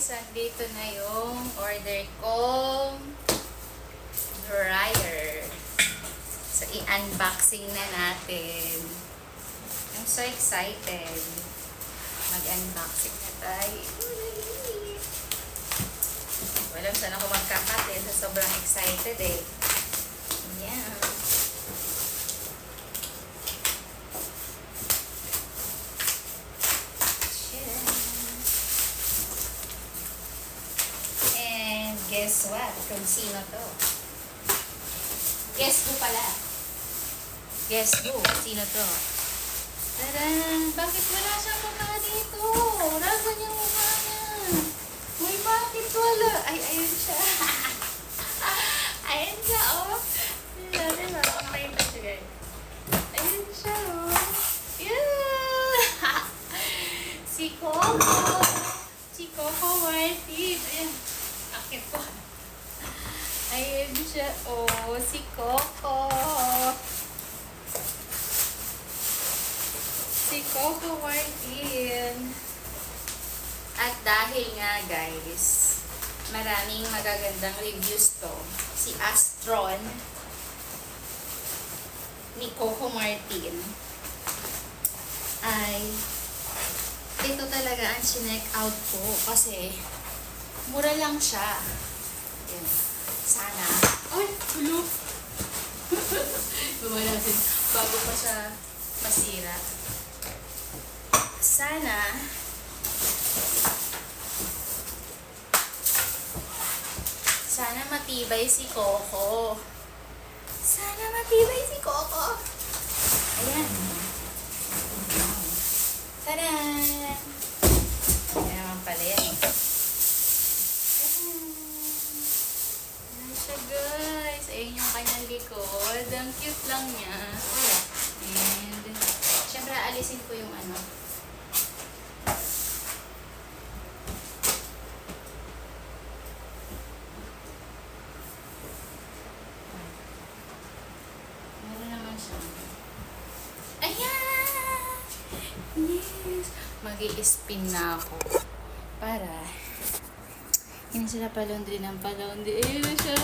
Andito na yung order kong dryer. So, i-unboxing na natin. I'm so excited. Mag-unboxing na tayo. Walang saan ako magkakate. So, sobrang excited eh. Yeah. Guess what? Kung sino to? Guess who pala? Guess who? Sino to? Taran! Bakit wala siyang mukha dito? Nasaan yung mukha niya? Uy, bakit wala? Ay, ayun siya. Ayun siya, oh. Natin, makakain pa siya, guys. Ayun siya, oh. Yeah! Si Coco. Si Coco Martin. Ayan. Akit ko. Ayun siya. Oh, si Coco. Si Coco Martin. At dahil nga guys, maraming magagandang reviews to. Si Astron ni Coco Martin ay ito talaga ang chinek out ko kasi mura lang siya. Yan. Sana. Ay! Hulo! Bawa natin. Bago pa siya masira. Sana matibay si Coco. Sana matibay si Coco. Ayan. Taran! Ayan naman pala yan. Guys, ayun yung kanyang likod. Ang cute lang niya. And, syempre, alisin ko yung ano. Meron naman siya. Ayan! Yes! Mag-i-spin na ako. Para hindi sila palundri ng palundri. Ayun na siya.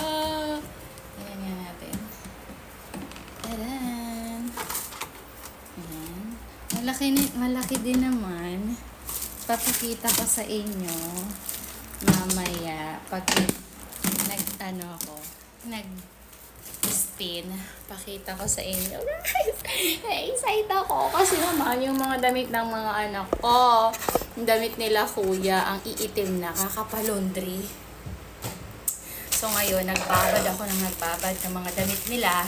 Ayan nga natin. Taran. Ayan. Malaki din naman. Papakita ko sa inyo mamaya pag nag-spin. Pakita ko sa inyo. Guys, na-excite ako kasi naman yung mga damit ng mga anak ko. Yung damit nila kuya, ang iitim na, kakapalondri. So ngayon, nagbabad ng mga damit nila.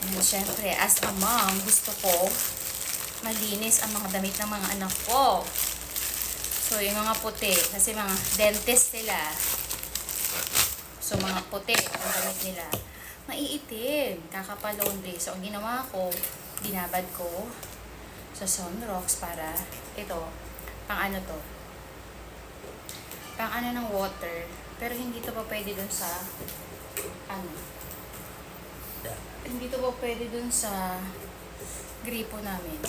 And syempre, as a mom, gusto ko malinis ang mga damit ng mga anak ko. So yung mga puti, kasi mga dentist sila. So mga puti, ang damit nila, maiitim, kakapalondri. So ang ginawa ko, binabad ko sa Sunrocks para ito, pang ano to, pang ano ng water, pero hindi to pa pwede dun sa ano, hindi to pa pwede dun sa gripo namin.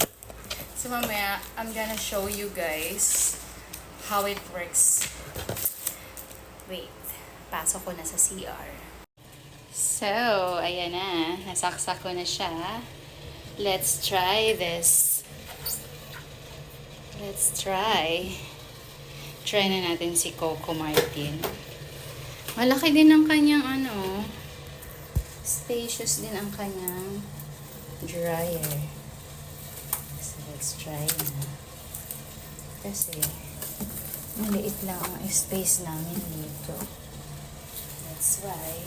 So mamaya I'm gonna show you guys how it works. Wait, pasok ko na sa CR. So ayan na, nasaksak ko na siya. Let's try this. Let's try. Try na natin si Coco Martin. Malaki din ang kanyang ano. Spacious din ang kanyang dryer. So, let's try na. Kasi, maliit lang ang space namin dito. That's why,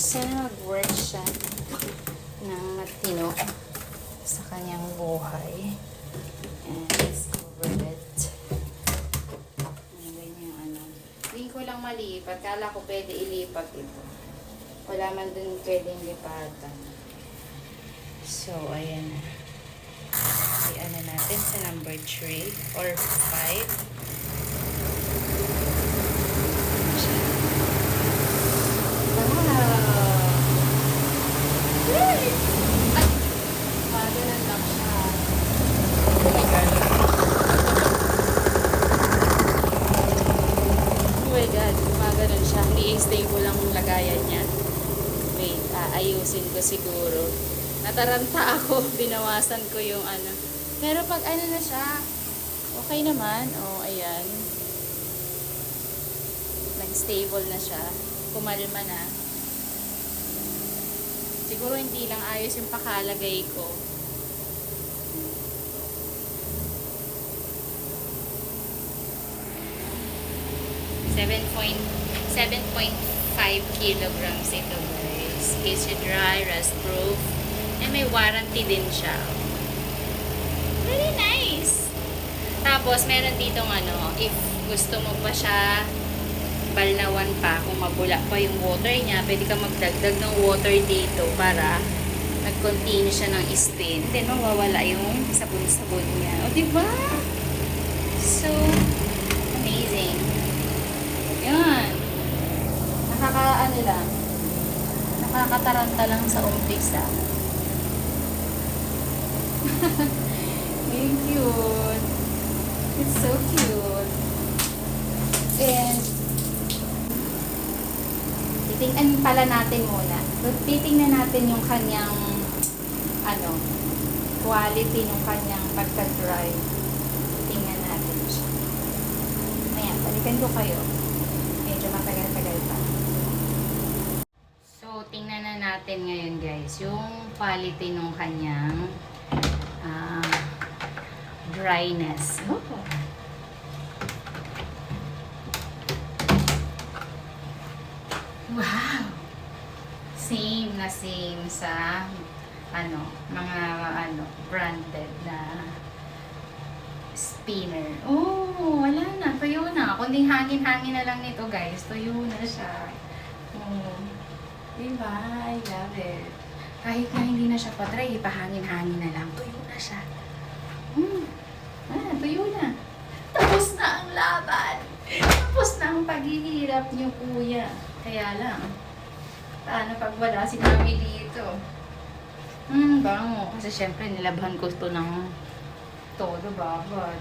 sana mag-work siya ng matino sa kanyang buhay. And let's cover it. Ayan yung ano. Hindi ko lang malipat. Kala ko pwede ilipat ito. Wala man dun pwedeng lipatan. So, ayan na. I-ano natin sa number 3 or 5. Wow! Ay! Ganun lang siya. Oh my God. Oh my God. Ganun siya. Hindi stable ang lagayan niya. Wait, ayusin ko siguro. Nataranta ako. Binawasan ko yung ano. Pero pag ano na siya, okay naman. Oh, ayan. Nag-stable na siya. Kumalma na. Siguro hindi lang ayos yung pakalagay ko. Seven point 5 kilograms ito guys. Easy dry, rust proof. And may warranty din siya. Very nice! Tapos meron ditong ano, if gusto mo pa siya balnawan pa, kung mabula pa yung water niya, pwede ka magdagdag ng water dito para nag-continue siya ng spin. Then mawawala yung sabon-sabon niya. O diba? So amazing. Yan. Nakakaano lang. Nakakataranta lang sa umpisa. Very cute. It's so cute. And titingnan pala natin muna. Titingnan natin yung kanyang ano, quality ng kanyang pagka-dry. Tingnan natin siya. Ayan, balikan ko kayo. Medyo matagal-tagal pa. So, tingnan na natin ngayon guys, yung quality ng kanyang dryness. Oh. Wow! Same na same sa mga branded na spinner. Oh, wala na. Tuyo na. Kundi hangin-hangin na lang nito, guys. Tuyo na siya. Oh. Diba? I love it. Kahit na hindi na siya pa-dry, ipahangin-hangin na lang. Tuyo na siya. Tuyo na. Tapos na ang laban. Tapos na ang paghihirap niyo, kuya. Kaya lang, paano pag wala si mami dito? Bango. Kasi syempre, nilabhan ko ito ng todo babat.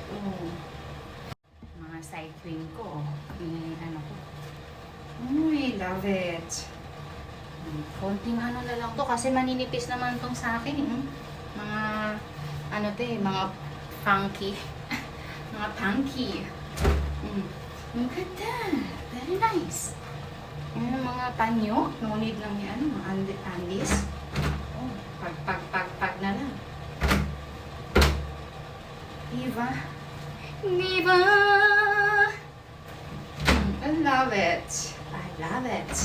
Mga side queen ko. Ano ko. I love it. Konting ano na lang to kasi maninipis naman tong sa akin. Mga, mga funky. Mga punky. Ang ganda. Very nice. Mga panyo. No need lang yan. Mga andis. Oh, pag na lang. Diba? Diba? I love it. I love it.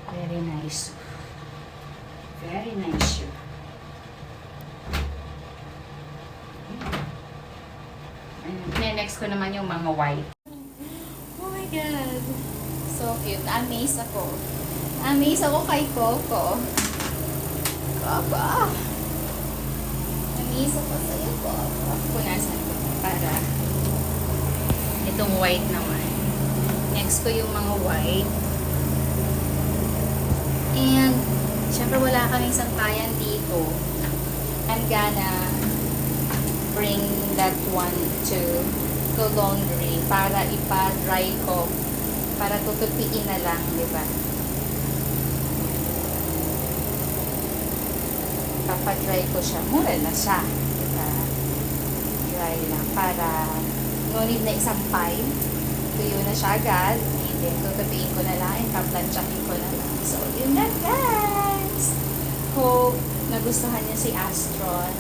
Very nice. Very nice shoe. Next ko naman yung mga white. Oh my God. So cute. Amaze ako. Amaze ako kay Coco. Coco. Amaze ako sa'yo, Coco. Punasan ko para itong white naman. Next ko yung mga white. And syempre wala kaming sampayan dito. I'm gonna bring that one to laundry para ipa-dry ko. Para tutupiin na lang, di ba? Papa-dry ko siya. Mura na siya. Di ba? Dry lang. Para no need na isampay. Tuyo na siya agad. And then, tutupiin ko na lang. Ipa-planchakin ko na lang. So, yun na guys! Hope nagustuhan niya si Astron.